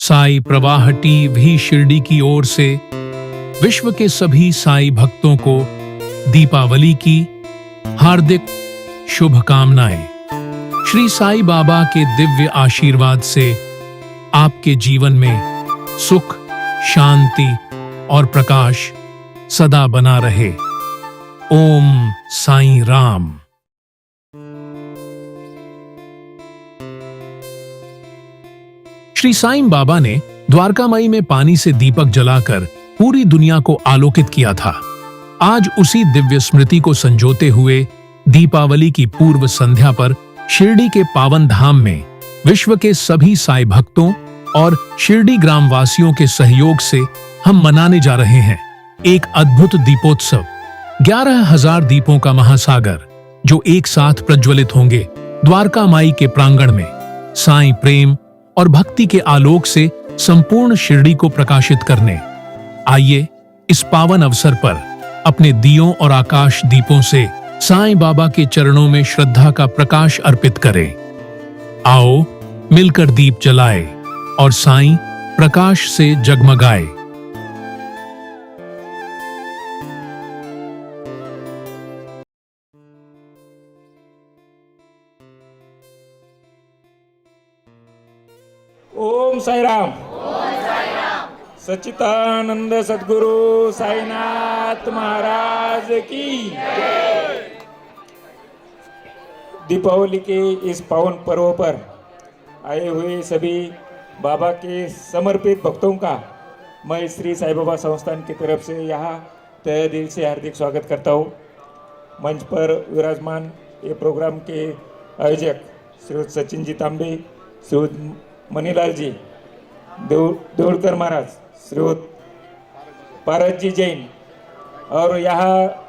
साई प्रवाह टीवी शिरडी की ओर से विश्व के सभी साई भक्तों को दीपावली की हार्दिक शुभकामनाएं। श्री साई बाबा के दिव्य आशीर्वाद से आपके जीवन में सुख, शांति और प्रकाश सदा बना रहे। ओम साईं राम। श्री साईं बाबा ने द्वारकामाई में पानी से दीपक जलाकर पूरी दुनिया को आलोकित किया था। आज उसी दिव्य स्मृति को संजोते हुए दीपावली की पूर्व संध्या पर शिरडी के पावन धाम में विश्व के सभी साई भक्तों और शिरडी ग्रामवासियों के सहयोग से हम मनाने जा रहे हैं एक अद्भुत दीपोत्सव। 11,000 दीपों का महासागर जो एक साथ प्रज्वलित होंगे द्वारका माई के प्रांगण में साईं प्रेम और भक्ति के आलोक से संपूर्ण शिरडी को प्रकाशित करने। आइए इस पावन अवसर पर अपने दियों और आकाश दीपों से साईं बाबा के चरणों में श्रद्धा का प्रकाश अर्पित करें। आओ मिलकर दीप जलाएं और साईं प्रकाश से जगमगाए। ओम साई राम। सच्चिदानंद सद्गुरु साईनाथ महाराज की जय। दीपावली के इस पावन पर्व पर आए हुए सभी बाबा के समर्पित भक्तों का मैं श्री साई बाबा संस्थान की तरफ से यहाँ तहे दिल से हार्दिक स्वागत करता हूँ। मंच पर विराजमान ये प्रोग्राम के आयोजक श्रीयुत सचिन जी तांबे, श्रीयुत मनीलाल जी देवड़कर महाराज, श्रीयुत पारस जी जैन और यहाँ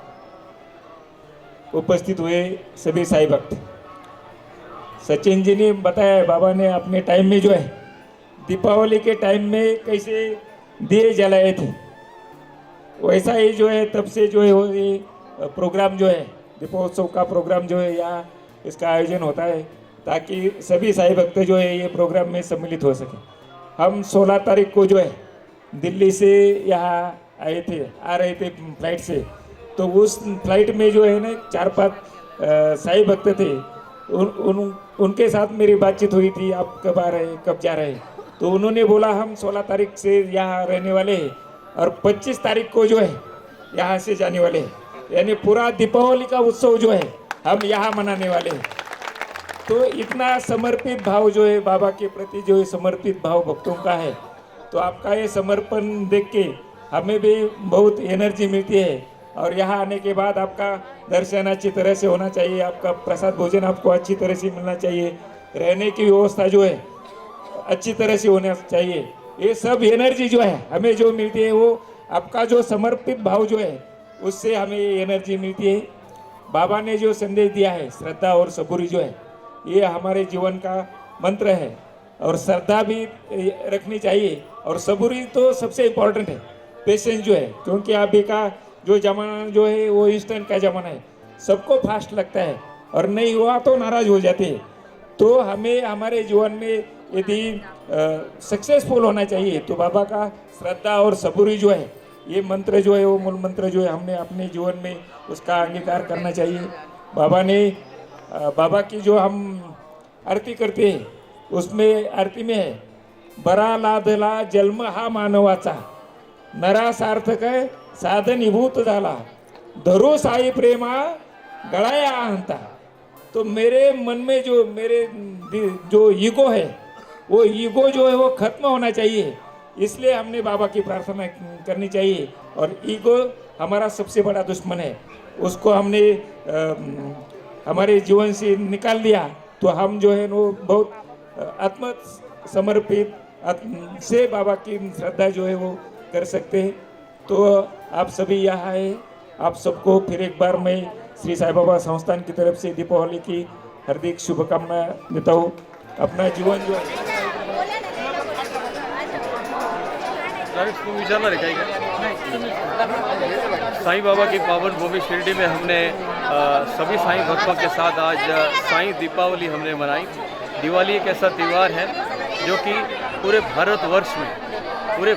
उपस्थित हुए सभी साई भक्त। सचिन जी ने बताया बाबा ने अपने टाइम में जो है दीपावली के टाइम में कैसे दिए जलाए थे, वैसा ही जो है तब से जो है वो ये प्रोग्राम जो है दीपोत्सव का प्रोग्राम जो है यहाँ इसका आयोजन होता है ताकि सभी साई भक्त जो है ये प्रोग्राम में सम्मिलित हो सके। हम 16 तारीख को जो है दिल्ली से यहाँ आ रहे थे फ्लाइट से, तो उस फ्लाइट में जो है ना 4-5 साई भक्त थे। उनके साथ मेरी बातचीत हुई थी, आप कब आ रहे कब जा रहे, तो उन्होंने बोला हम 16 तारीख से यहाँ रहने वाले हैं और 25 तारीख को जो है यहाँ से जाने वाले हैं, यानी पूरा दीपावली का उत्सव जो है हम यहाँ मनाने वाले हैं। तो इतना समर्पित भाव जो है बाबा के प्रति जो है समर्पित भाव भक्तों का है, तो आपका ये समर्पण देख के हमें भी बहुत एनर्जी मिलती है। और यहाँ आने के बाद आपका दर्शन अच्छी तरह से होना चाहिए, आपका प्रसाद भोजन आपको अच्छी तरह से मिलना चाहिए, रहने की व्यवस्था जो है अच्छी तरह से होना चाहिए। ये सब एनर्जी जो है हमें जो मिलती है वो आपका जो समर्पित भाव जो है उससे हमें एनर्जी मिलती है। बाबा ने जो संदेश दिया है श्रद्धा और सबूरी जो है ये हमारे जीवन का मंत्र है, और श्रद्धा भी रखनी चाहिए और सबूरी तो सबसे इम्पोर्टेंट है, पेशेंस जो है, क्योंकि अभी का जो ज़माना जो है वो इंस्टेंट का ज़माना है, सबको फास्ट लगता है और नहीं हुआ तो नाराज़ हो जाते हैं। तो हमें हमारे जीवन में यदि सक्सेसफुल होना चाहिए तो बाबा का श्रद्धा और सबूरी जो है ये मंत्र जो है वो मूल मंत्र जो है हमने अपने जीवन में उसका अंगीकार करना चाहिए। बाबा की जो हम आरती करते हैं उसमें आरती में है बरा लादला जन्म हा मानवाचा नरा सार्थक साधनीभूत झाला धरो साई प्रेमा गळाया आणता। तो मेरे मन में जो ईगो है वो ईगो जो है वो खत्म होना चाहिए, इसलिए हमने बाबा की प्रार्थना करनी चाहिए। और ईगो हमारा सबसे बड़ा दुश्मन है, उसको हमने हमारे जीवन से निकाल दिया तो हम जो है वो बहुत आत्म समर्पित से बाबा की श्रद्धा जो है वो कर सकते हैं। तो आप सभी यहाँ आए, आप सबको फिर एक बार मैं श्री साई बाबा संस्थान की तरफ से दीपावली की हार्दिक शुभकामना देता हूँ। अपना जीवन जो है साईं बाबा की पावन भूमि शिरडी में हमने सभी साईं भक्तों के साथ आज साईं दीपावली हमने मनाई। दिवाली एक ऐसा त्यौहार है जो कि पूरे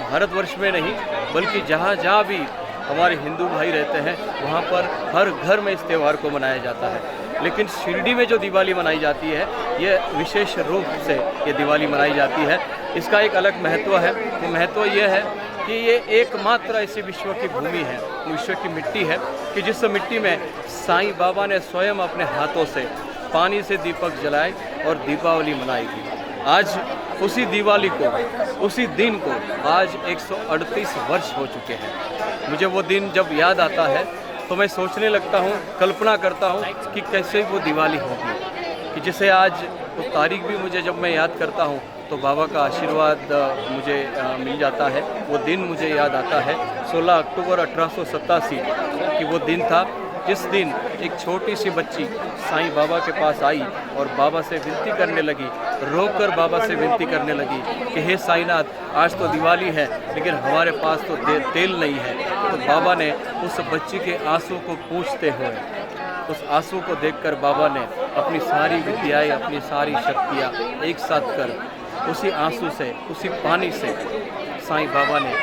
भारतवर्ष में नहीं बल्कि जहाँ जहाँ भी हमारे हिंदू भाई रहते हैं वहाँ पर हर घर में इस त्यौहार को मनाया जाता है। लेकिन शिरडी में जो दिवाली मनाई जाती है ये विशेष रूप से ये दिवाली मनाई जाती है। इसका एक अलग महत्व है। वो महत्व ये है कि ये एकमात्र ऐसी विश्व की भूमि है, विश्व की मिट्टी है कि जिस मिट्टी में साईं बाबा ने स्वयं अपने हाथों से पानी से दीपक जलाए और दीपावली मनाई थी। आज उसी दिवाली को, उसी दिन को आज 138 वर्ष हो चुके हैं। मुझे वो दिन जब याद आता है तो मैं सोचने लगता हूँ, कल्पना करता हूँ कि कैसे वो दिवाली होगी, कि जिसे आज वो तारीख भी मुझे जब मैं याद करता हूँ तो बाबा का आशीर्वाद मुझे मिल जाता है। वो दिन मुझे याद आता है 16 अक्टूबर 1887 की वो दिन था जिस दिन एक छोटी सी बच्ची साईं बाबा के पास आई और बाबा से विनती करने लगी, रोकर बाबा से विनती करने लगी कि हे साईनाथ, आज तो दिवाली है लेकिन हमारे पास तो तेल नहीं है। तो बाबा ने उस बच्ची के आंसू को पूछते हुए, उस आंसू को देखकर बाबा ने अपनी सारी विद्याएं, अपनी सारी शक्तियाँ एक साथ कर उसी आंसू से, उसी पानी से साईं बाबा ने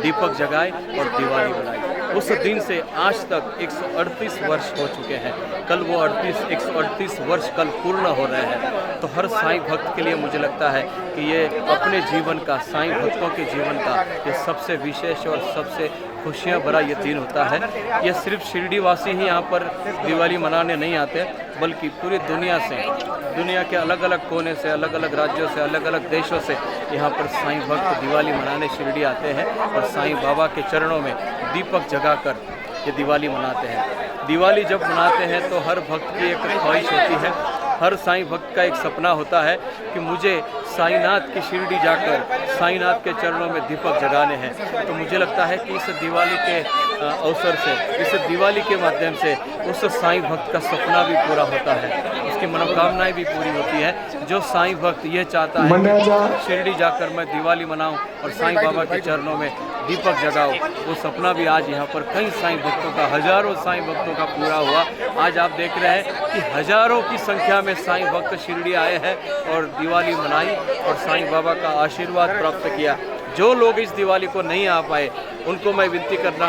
दीपक जगाए और दिवाली बनाई। उस दिन से आज तक 138 वर्ष हो चुके हैं। कल वो 138 वर्ष कल पूर्ण हो रहे हैं। तो हर साईं भक्त के लिए मुझे लगता है कि ये अपने जीवन का, साईं भक्तों के जीवन का ये सबसे विशेष और सबसे खुशियाँ भरा ये दिन होता है। ये सिर्फ शिरडी वासी ही यहाँ पर दिवाली मनाने नहीं आते बल्कि पूरी दुनिया से, दुनिया के अलग अलग कोने से, अलग अलग राज्यों से, अलग अलग देशों से यहाँ पर साईं भक्त दिवाली मनाने शिरडी आते हैं और साईं बाबा के चरणों में दीपक जगाकर ये दिवाली मनाते हैं। दिवाली जब मनाते हैं तो हर भक्त की एक ख्वाहिश होती है, हर साईं भक्त का एक सपना होता है कि मुझे साईनाथ की शिरडी जाकर साईनाथ के चरणों में दीपक जगाने हैं। तो मुझे लगता है कि इस दिवाली के अवसर से, इस दिवाली के माध्यम से उस साईं भक्त का सपना भी पूरा होता है, उसकी मनोकामनाएं भी पूरी होती है। जो साईं भक्त ये चाहता है कि शिरडी जाकर मैं दिवाली मनाऊं और साईं बाबा के चरणों में दीपक जगाओ, वो सपना भी आज यहाँ पर कई साईं भक्तों का, हजारों साईं भक्तों का पूरा हुआ। आज आप देख रहे हैं कि हजारों की संख्या में साईं भक्त शिरडी आए हैं और दिवाली मनाई और साईं बाबा का आशीर्वाद प्राप्त किया। जो लोग इस दिवाली को नहीं आ पाए उनको मैं विनती करता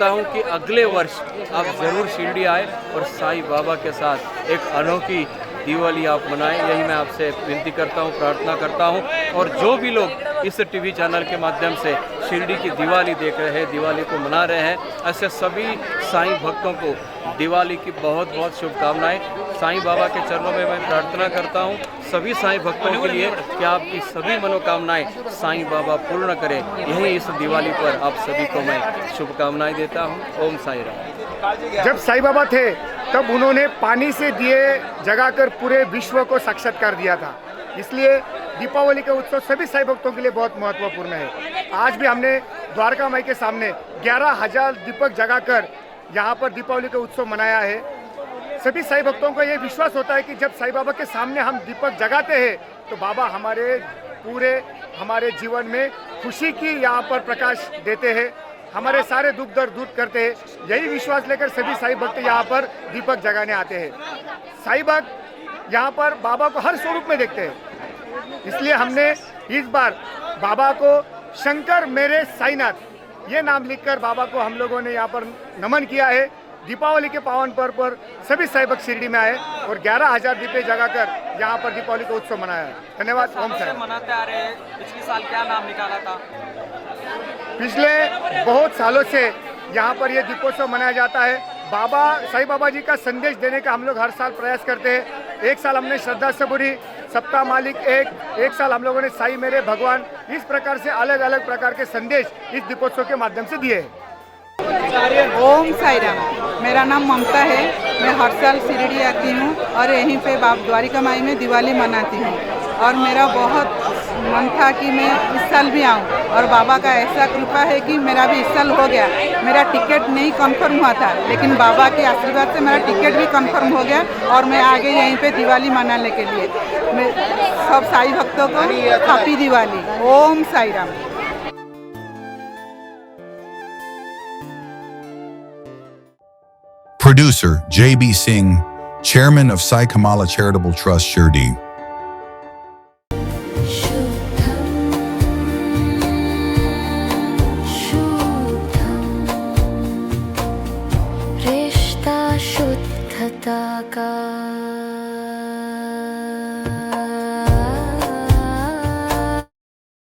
हूँ कि अगले वर्ष आप ज़रूर शिरडी आए और साईं बाबा के साथ एक अनोखी दिवाली आप मनाएं। यही मैं आपसे विनती करता हूँ, प्रार्थना करता हूँ। और जो भी लोग इस टीवी चैनल के माध्यम से शिरडी की दिवाली देख रहे हैं, दिवाली को मना रहे हैं, ऐसे सभी साईं भक्तों को दिवाली की बहुत बहुत शुभकामनाएं। साईं बाबा के चरणों में मैं प्रार्थना करता हूँ सभी साईं भक्तों के लिए कि आपकी सभी मनोकामनाएं साईं बाबा पूर्ण करें। यही इस दिवाली पर आप सभी को मैं शुभकामनाएं देता हूँ। ओम साई राम। जब साईं बाबा थे तब उन्होंने पानी से दिए जगाकर पूरे विश्व को साक्षात्कार दिया था। इसलिए दीपावली का उत्सव सभी साईं भक्तों के लिए बहुत महत्वपूर्ण है। आज भी हमने द्वारका माई के सामने 11,000 दीपक जगाकर यहाँ पर दीपावली का उत्सव मनाया है। सभी साईं भक्तों का ये विश्वास होता है कि जब साईं बाबा के सामने हम दीपक जगाते हैं तो बाबा हमारे जीवन में खुशी की यहाँ पर प्रकाश देते हैं, हमारे सारे दुख दर्द दूर करते हैं। यही विश्वास लेकर सभी साईं भक्त यहाँ पर दीपक जगाने आते हैं। साईं भक्त यहाँ पर बाबा को हर स्वरूप में देखते हैं। इसलिए हमने इस बार बाबा को शंकर मेरे साईनाथ ये नाम लिखकर बाबा को हम लोगों ने यहाँ पर नमन किया है। दीपावली के पावन पर्व पर सभी साईं भक्त शिरडी में आए और 11,000 दीपे जगाकर यहाँ पर दीपावली का उत्सव मनाया। धन्यवाद। ओम साई। मनाते आ रहे हैं, पिछले साल क्या नाम निकाला था? पिछले बहुत सालों से यहाँ पर ये दीपोत्सव मनाया जाता है। बाबा साईं बाबा जी का संदेश देने का हम लोग हर साल प्रयास करते हैं। एक साल हमने श्रद्धा सबूरी, सप्ताह मालिक एक साल हम लोगों ने साईं मेरे भगवान, इस प्रकार से अलग अलग प्रकार के संदेश इस दीपोत्सव के माध्यम से दिए हैं। ओम साई राम। मेरा नाम ममता है। मैं हर साल शिरडी आती हूँ और यहीं पे द्वारिका माई में दिवाली मनाती हूँ और मेरा बहुत मन था कि मैं इस साल भी आऊँ और बाबा का ऐसा कृपा है कि मेरा भी इस साल हो गया। मेरा टिकट नहीं कंफर्म हुआ था लेकिन बाबा के आशीर्वाद से मेरा टिकट भी कंफर्म हो गया और मैं आ गई यहीं पे दिवाली मनाने के लिए। मैं सब साईं भक्तों को happy Diwali. Om Sai Ram. Producer J.B. Singh, Chairman of Sai Kamala Charitable Trust, Shirdi. Shubham पिता का